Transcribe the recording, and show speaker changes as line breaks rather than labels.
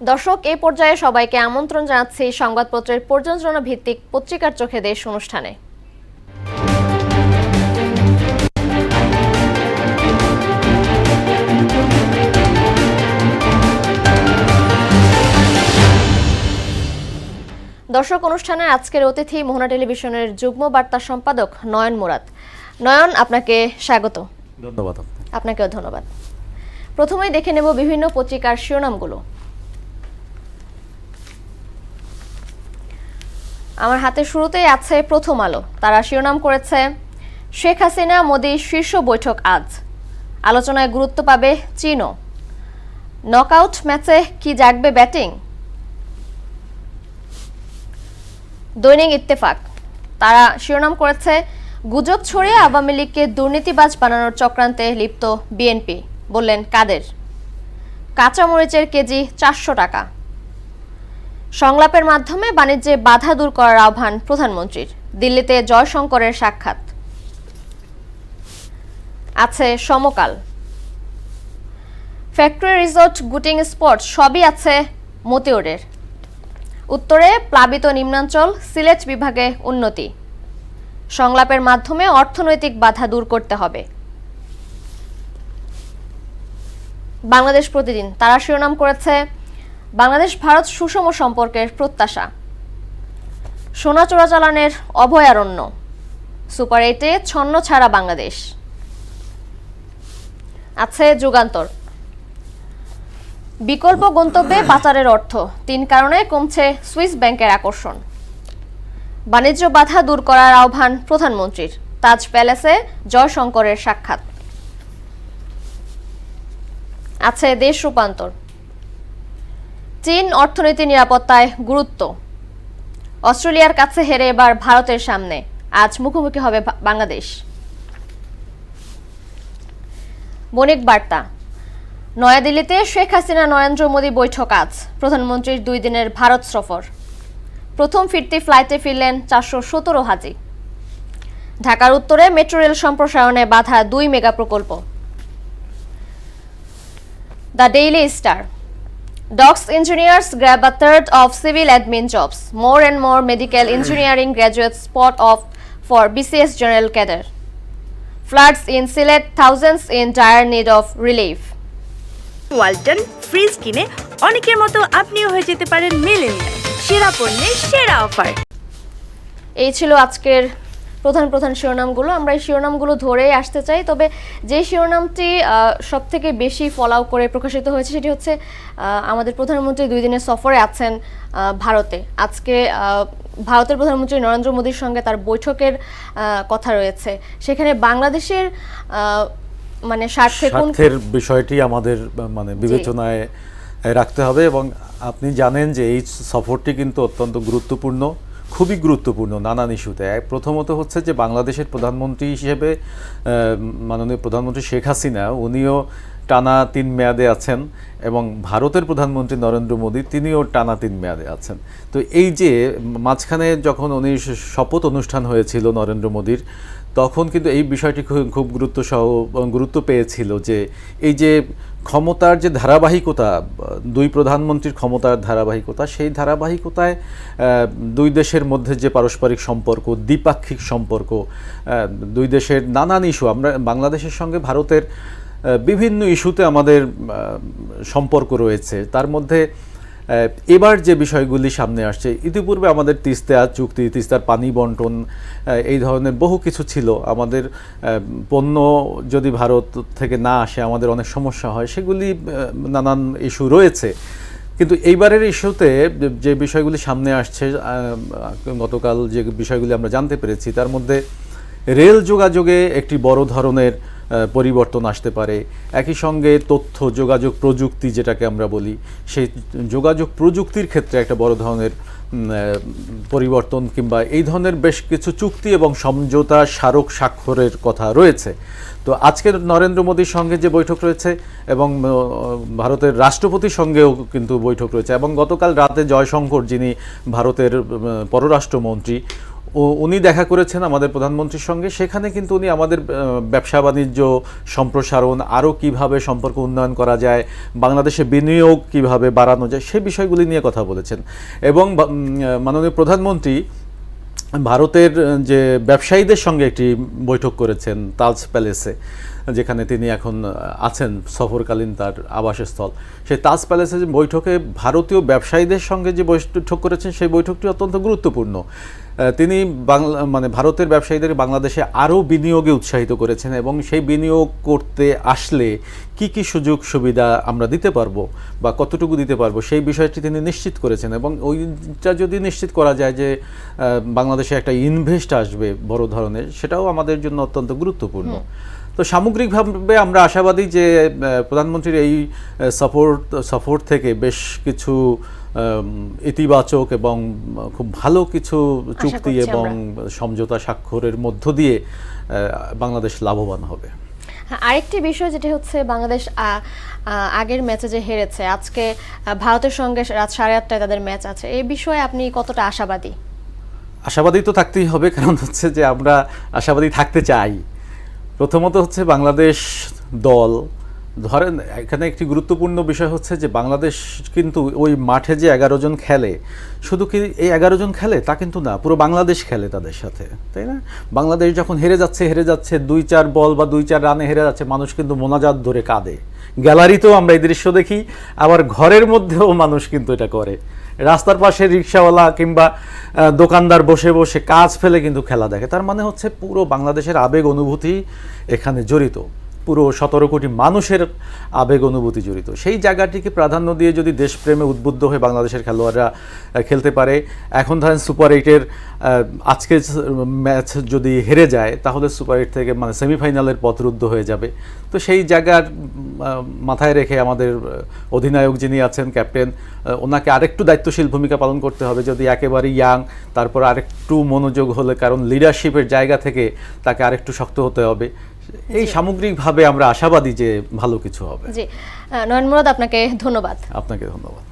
দর্শক, এই পর্যায়ে সবাইকে আমন্ত্রণ জানাচ্ছি সংবাদপত্রের পর্যালোচনা ভিত্তিক পত্রিকার চোখে দেশ অনুষ্ঠানে। দর্শক, অনুষ্ঠানের আজকের অতিথি মোহনা টেলিভিশনের যুগ্ম বার্তা সম্পাদক নয়ন মুরাদ। নয়ন, আপনাকে স্বাগত।
ধন্যবাদ।
আপনাকেও ধন্যবাদ। প্রথমেই দেখে নেব বিভিন্ন পত্রিকার শিরোনামগুলো। আমার হাতে শুরুতেই আছে প্রথম আলো। তারা শিরোনাম করেছে, শেখ হাসিনা মোদি শীর্ষ বৈঠক আজ, আলোচনায় গুরুত্ব পাবে চীনও, নকআউট ম্যাচে কি জাগবে ব্যাটিং। দৈনিক ইত্তেফাক তারা শিরোনাম করেছে, গুজব ছড়িয়ে আওয়ামী লীগকে দুর্নীতিবাজ বানানোর চক্রান্তে লিপ্ত বিএনপি, বললেন কাদের। কাঁচামরিচের কেজি 400 টাকা। সংলাপের মাধ্যমে বাণিজ্যে বাধা দূর করার আহ্বান প্রধানমন্ত্রীর, দিল্লিতে জয়শঙ্করের সাক্ষাৎ। আছে সমকাল, ফ্যাক্টরি রিসোর্ট গুটিং স্পট সবই আছে মতিউরের, উত্তরে প্লাবিত নিম্নাঞ্চল, সিলেট বিভাগে উন্নতি, সংলাপের মাধ্যমে অর্থনৈতিক বাধা দূর করতে হবে। বাংলাদেশ প্রতিদিন তারা শিরোনাম করেছে, বাংলাদেশ ভারত সুষম সম্পর্কের প্রত্যাশা, সোনা চোরাচালানের অভয়ারণ্য, সুপার 8-এ ছন্ন ছাড়া বাংলাদেশ। আছে যুগান্তর, বিকল্প গন্তব্যে পাচারের অর্থ, 3 কারণে কমছে সুইস ব্যাংকের আকর্ষণ, বাণিজ্য বাধা দূর করার আহ্বান প্রধানমন্ত্রীর, তাজ প্যালেসে জয়শঙ্করের সাক্ষাৎ। আছে দেশ রূপান্তর, চীন অর্থনীতি নিরাপত্তায় গুরুত্ব, অস্ট্রেলিয়ার কাছে হেরে এবার ভারতের সামনে, আজ মুখোমুখি হবে বাংলাদেশ। বণিক বার্তা, নয়াদিল্লিতে শেখ হাসিনা নরেন্দ্র মোদী বৈঠক আজ, প্রধানমন্ত্রীর 2 দিনের ভারত সফর, প্রথম ফিরতি ফ্লাইটে ফিরলেন 417 হাজি। ঢাকার উত্তরে মেট্রো রেল সম্প্রসারণে বাধা 2 মেগা প্রকল্প। The daily star, Docs engineers grab a third of civil admin jobs. More and more medical engineering graduates spot off for BCS general cadre. Floods in Sylhet, thousands in dire need of relief.
Walton fridge কিনে অনেকের মতো আপনিও হয়ে যেতে পারেন millennial, সেরা পণ্যের সেরা অফার।
এই ছিল আজকের প্রধান শিরোনামগুলো। আমরা এই শিরোনামগুলো ধরেই আসতে চাই, তবে যে শিরোনামটি সবথেকে বেশি ফলাও করে প্রকাশিত হয়েছে সেটি হচ্ছে আমাদের প্রধানমন্ত্রী 2 দিনের সফরে আছেন ভারতে। আজকে ভারতের প্রধানমন্ত্রী নরেন্দ্র মোদীর সঙ্গে তার বৈঠকের কথা রয়েছে। সেখানে বাংলাদেশের মানে স্বার্থের
বিষয়টি আমাদের মানে বিবেচনায় রাখতে হবে, এবং আপনি জানেন যে এই সফরটি কিন্তু অত্যন্ত গুরুত্বপূর্ণ, খুবই গুরুত্বপূর্ণ নানান ইস্যুতে। প্রথমত হচ্ছে যে বাংলাদেশের প্রধানমন্ত্রী হিসেবে মাননীয় প্রধানমন্ত্রী শেখ হাসিনা, উনিও টানা 3 মেয়াদে আছেন, এবং ভারতের প্রধানমন্ত্রী নরেন্দ্র মোদী তিনিও টানা 3 মেয়াদে আছেন। তো এই যে মাঝখানে যখন উনি শপথ অনুষ্ঠান হয়েছিল নরেন্দ্র মোদীর, তখন কিন্তু এই বিষয়টি খুব গুরুত্ব পেয়েছিল যে এই যে ক্ষমতার যে ধারাবাহিকতা, 2 প্রধানমন্ত্রীর ক্ষমতার ধারাবাহিকতা, সেই ধারাবাহিকতায় 2 দেশের মধ্যে যে পারস্পরিক সম্পর্ক, দ্বিপাক্ষিক সম্পর্ক, 2 দেশের নানান ইস্যু, আমরা বাংলাদেশের সঙ্গে ভারতের বিভিন্ন ইস্যুতে আমাদের সম্পর্ক রয়েছে। তার মধ্যে এবার যে বিষয়গুলি সামনে আসছে, ইতিপূর্বে আমাদের তিস্তা চুক্তি, তিস্তার পানি বন্টন, এই ধরনের বহু কিছু ছিল। আমাদের পণ্য যদি ভারত থেকে না আসে আমাদের অনেক সমস্যা হয়, সেগুলি নানান ইস্যু রয়েছে। কিন্তু এইবারের ইস্যুতে যে বিষয়গুলি সামনে আসছে, গতকাল যে বিষয়গুলি আমরা জানতে পেরেছি, তার মধ্যে রেল যোগাযোগে একটি বড় ধরনের পরিবর্তন আসতে পারে। একই সঙ্গে তথ্য যোগাযোগ প্রযুক্তি যেটাকে আমরা বলি, সেই যোগাযোগ প্রযুক্তির ক্ষেত্রে একটা বড় ধরনের পরিবর্তন কিংবা এই ধরনের বেশ কিছু চুক্তি এবং সমঝোতা স্মারক স্বাক্ষরের কথা রয়েছে। তো আজকের নরেন্দ্র মোদীর সঙ্গে যে বৈঠক রয়েছে এবং ভারতের রাষ্ট্রপতির সঙ্গেও কিন্তু বৈঠক রয়েছে, এবং গতকাল রাতে জয়শঙ্কর, যিনি ভারতের পররাষ্ট্রমন্ত্রী, উনি দেখা করেছেন আমাদের প্রধানমন্ত্রীর সঙ্গে। সেখানে কিন্তু উনি আমাদের ব্যবসা বাণিজ্য সম্প্রসারণ, আরও কিভাবে সম্পর্ক উন্নয়ন করা যায়, বাংলাদেশে বিনিয়োগ কিভাবে বাড়ানো যায়, সেই বিষয়গুলি নিয়ে কথা বলেছেন। এবং মাননীয় প্রধানমন্ত্রী ভারতের যে ব্যবসায়ীদের সঙ্গে একটি বৈঠক করেছেন তাজ প্যালেসে, যেখানে তিনি এখন আছেন সফরকালীন তার আবাসস্থল। সেই তাজ প্যালেসে যে বৈঠকে ভারতীয় ব্যবসায়ীদের সঙ্গে যে বৈঠক করেছেন, সেই বৈঠকটি অত্যন্ত গুরুত্বপূর্ণ। তিনি ভারতের ব্যবসায়ীদের বাংলাদেশে আরও বিনিয়োগে উৎসাহিত করেছেন এবং সেই বিনিয়োগ করতে আসলে কি কি সুযোগ সুবিধা আমরা দিতে পারবো বা কতটুকু দিতে পারবো, সেই বিষয়টি তিনি নিশ্চিত করেছেন। এবং ওইটা যদি নিশ্চিত করা যায় যে বাংলাদেশে একটা ইনভেস্ট আসবে বড় ধরনের, সেটাও আমাদের জন্য অত্যন্ত গুরুত্বপূর্ণ। তো সামগ্রিকভাবে আমরা আশাবাদী যে প্রধানমন্ত্রীর এই সফর থেকে বেশ কিছু ইতিবাচক এবং খুব ভালো কিছু চুক্তি এবং সমঝোতা স্বাক্ষরের মধ্য দিয়ে বাংলাদেশ লাভবান হবে।
আরেকটি বিষয় যেটা হচ্ছে বাংলাদেশ আগের ম্যাচে যে হেরেছে, আজকে ভারতের সঙ্গে রাত 8:30টায় তাদের ম্যাচ আছে, এই বিষয়ে আপনি কতটা আশাবাদী?
আশাবাদী তো থাকতেই হবে, কারণ হচ্ছে যে আমরা আশাবাদী থাকতে চাই। প্রথমত হচ্ছে বাংলাদেশ দল, ধরেন এখানে একটি গুরুত্বপূর্ণ বিষয় হচ্ছে যে বাংলাদেশ কিন্তু ওই মাঠে যে 11 জন খেলে, শুধু কি এই 11 জন খেলে তা কিন্তু না, পুরো বাংলাদেশ খেলে তাদের সাথে, তাই না? বাংলাদেশ যখন হেরে যাচ্ছে 2-4 বল বা 2-4 রানে হেরে যাচ্ছে, মানুষ কিন্তু মোনাজাত ধরে কাঁদে। গ্যালারিতেও আমরা এই দৃশ্য দেখি, আবার ঘরের মধ্যেও মানুষ কিন্তু এটা করে। রাস্তার পাশে রিক্সাওয়ালা কিংবা দোকানদার বসে বসে কাজ ফেলে কিন্তু খেলা দেখে। তার মানে হচ্ছে পুরো বাংলাদেশের আবেগ অনুভূতি এখানে জড়িত, পুরো 17 কোটি মানুষের আবেগ অনুভূতি জড়িত। সেই জায়গাটিকে প্রাধান্য দিয়ে যদি দেশপ্রেমে উদ্বুদ্ধ হয়ে বাংলাদেশের খেলোয়াড়রা খেলতে পারে, এখন ধরেন সুপার 8-এর আজকে ম্যাচ যদি হেরে যায়, তাহলে সুপার 8 থেকে সেমিফাইনালের পথরুদ্ধ হয়ে যাবে। তো সেই জায়গার মাথায় রেখে আমাদের অধিনায়ক যিনি আছেন, ক্যাপ্টেন, ওনাকে আরেকটু দায়িত্বশীল ভূমিকা পালন করতে হবে। যদি একেবারে ইয়াং, তারপর আরেকটু মনোযোগ হলে, কারণ লিডারশিপের জায়গা থেকে তাকে আরেকটু শক্ত হতে হবে। এই সামগ্রিকভাবে আমরা আশাবাদী যে ভালো কিছু হবে।
জি, নয়ন মুরাদ, আপনাকে ধন্যবাদ।
আপনাকে ধন্যবাদ।